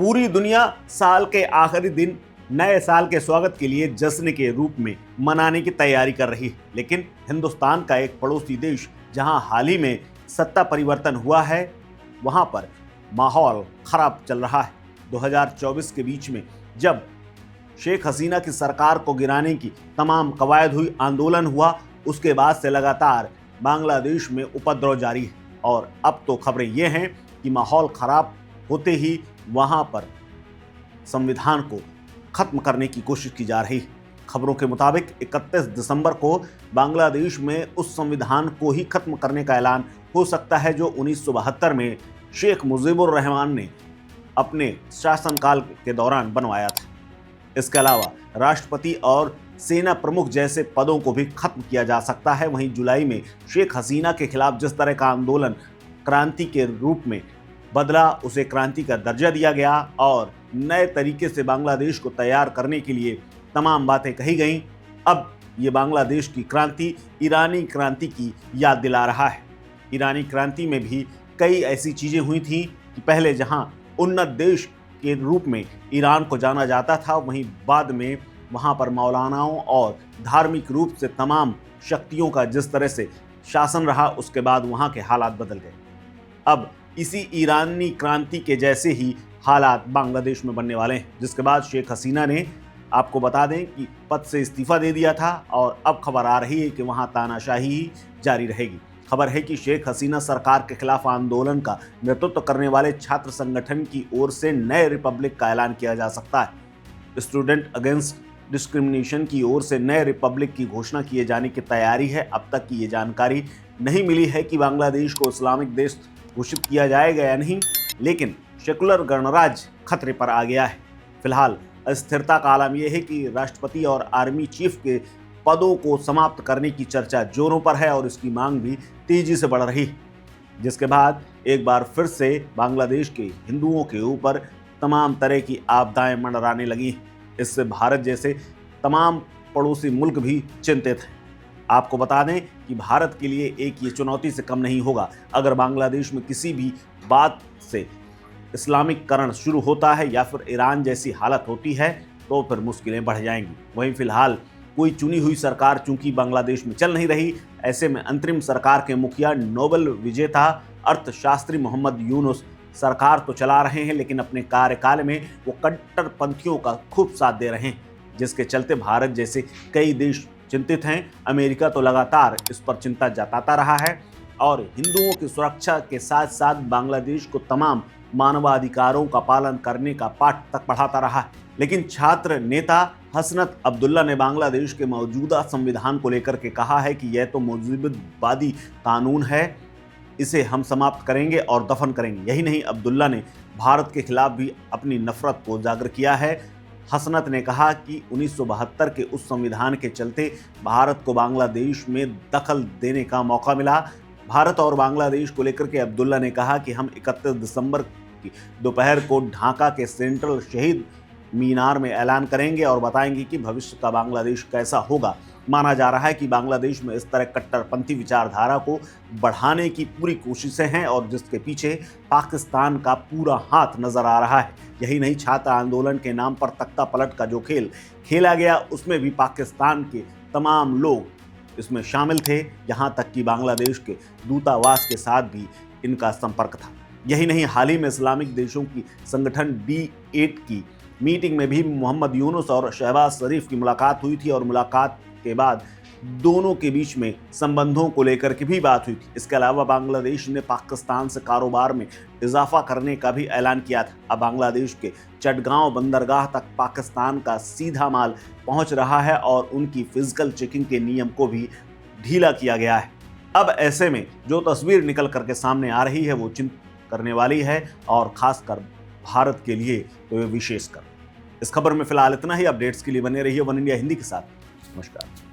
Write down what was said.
पूरी दुनिया साल के आखिरी दिन नए साल के स्वागत के लिए जश्न के रूप में मनाने की तैयारी कर रही है, लेकिन हिंदुस्तान का एक पड़ोसी देश जहां हाल ही में सत्ता परिवर्तन हुआ है, वहां पर माहौल खराब चल रहा है। 2024 के बीच में जब शेख हसीना की सरकार को गिराने की तमाम कवायद हुई, आंदोलन हुआ, उसके बाद से लगातार बांग्लादेश में उपद्रव जारी है और अब तो खबरें ये हैं कि माहौल खराब होते ही वहां पर संविधान को खत्म करने की कोशिश की जा रही है। खबरों के मुताबिक 31 दिसंबर को बांग्लादेश में उस संविधान को ही खत्म करने का ऐलान हो सकता है जो 1972 में शेख मुजीबुर रहमान ने अपने शासनकाल के दौरान बनवाया था। इसके अलावा राष्ट्रपति और सेना प्रमुख जैसे पदों को भी खत्म किया जा सकता है। वहीं जुलाई में शेख हसीना के खिलाफ जिस तरह का आंदोलन क्रांति के रूप में बदला, उसे क्रांति का दर्जा दिया गया और नए तरीके से बांग्लादेश को तैयार करने के लिए तमाम बातें कही गईं। अब ये बांग्लादेश की क्रांति ईरानी क्रांति की याद दिला रहा है। ईरानी क्रांति में भी कई ऐसी चीज़ें हुई थीं कि पहले जहां उन्नत देश के रूप में ईरान को जाना जाता था, वहीं बाद में वहां पर मौलानाओं और धार्मिक रूप से तमाम शक्तियों का जिस तरह से शासन रहा, उसके बाद वहां के हालात बदल गए। अब इसी ईरानी क्रांति के जैसे ही हालात बांग्लादेश में बनने वाले हैं, जिसके बाद शेख हसीना ने, आपको बता दें कि पद से इस्तीफा दे दिया था और अब खबर आ रही है कि वहां तानाशाही ही जारी रहेगी। खबर है कि शेख हसीना सरकार के खिलाफ आंदोलन का नेतृत्व करने वाले छात्र संगठन की ओर से नए रिपब्लिक का ऐलान किया जा सकता है। स्टूडेंट अगेंस्ट डिस्क्रिमिनेशन की ओर से नए रिपब्लिक की घोषणा किए जाने की तैयारी है। अब तक की ये जानकारी नहीं मिली है कि बांग्लादेश को इस्लामिक देश घोषित किया जाएगा या नहीं, लेकिन सेकुलर गणराज्य खतरे पर आ गया है। फिलहाल अस्थिरता का आलम यह है कि राष्ट्रपति और आर्मी चीफ के पदों को समाप्त करने की चर्चा जोरों पर है और इसकी मांग भी तेजी से बढ़ रही है, जिसके बाद एक बार फिर से बांग्लादेश के हिंदुओं के ऊपर तमाम तरह की आपदाएं मंडराने लगी हैं। इससे भारत जैसे तमाम पड़ोसी मुल्क भी चिंतित हैं। आपको बता दें कि भारत के लिए एक ये चुनौती से कम नहीं होगा अगर बांग्लादेश में किसी भी बात से इस्लामिककरण शुरू होता है या फिर ईरान जैसी हालत होती है तो फिर मुश्किलें बढ़ जाएंगी। वहीं फिलहाल कोई चुनी हुई सरकार चूंकि बांग्लादेश में चल नहीं रही, ऐसे में अंतरिम सरकार के मुखिया नोबेल विजेता अर्थशास्त्री मोहम्मद यूनुस सरकार तो चला रहे हैं, लेकिन अपने कार्यकाल में वो कट्टरपंथियों का खूब साथ दे रहे हैं, जिसके चलते भारत जैसे कई देश चिंतित हैं। अमेरिका तो लगातार इस पर चिंता जताता रहा है और हिंदुओं की सुरक्षा के साथ साथ बांग्लादेश को तमाम मानवाधिकारों का पालन करने का पाठ तक पढ़ाता रहा है। लेकिन छात्र नेता हसनत अब्दुल्ला ने बांग्लादेश के मौजूदा संविधान को लेकर के कहा है कि यह तो मुजीबवादी कानून है, इसे हम समाप्त करेंगे और दफन करेंगे। यही नहीं, अब्दुल्ला ने भारत के खिलाफ भी अपनी नफरत को उजागर किया है। हसनत ने कहा कि 1972 के उस संविधान के चलते भारत को बांग्लादेश में दखल देने का मौका मिला। भारत और बांग्लादेश को लेकर के अब्दुल्ला ने कहा कि हम 31 दिसंबर की दोपहर को ढाका के सेंट्रल शहीद मीनार में ऐलान करेंगे और बताएंगे कि भविष्य का बांग्लादेश कैसा होगा। माना जा रहा है कि बांग्लादेश में इस तरह कट्टरपंथी विचारधारा को बढ़ाने की पूरी कोशिशें हैं और जिसके पीछे पाकिस्तान का पूरा हाथ नजर आ रहा है। यही नहीं, छात्र आंदोलन के नाम पर तख्ता पलट का जो खेल खेला गया, उसमें भी पाकिस्तान के तमाम लोग इसमें शामिल थे। यहाँ तक कि बांग्लादेश के दूतावास के साथ भी इनका संपर्क था। यही नहीं, हाल ही में इस्लामिक देशों की संगठन B8 की मीटिंग में भी मोहम्मद यूनुस और शहबाज शरीफ की मुलाकात हुई थी और मुलाकात के बाद दोनों के बीच में संबंधों को लेकर के भी बात हुई थी। इसके अलावा बांग्लादेश ने पाकिस्तान से कारोबार में इजाफा करने का भी ऐलान किया था। अब बांग्लादेश के चटगांव बंदरगाह तक पाकिस्तान का सीधा माल पहुंच रहा है और उनकी फिजिकल चेकिंग के नियम को भी ढीला किया गया है। अब ऐसे में जो तस्वीर निकल करके सामने आ रही है वो चिंता करने वाली है और खासकर भारत के लिए तो ये विशेषकर। इस खबर में फिलहाल इतना ही। अपडेट्स के लिए बने रहिए वन इंडिया हिंदी के साथ। नमस्कार।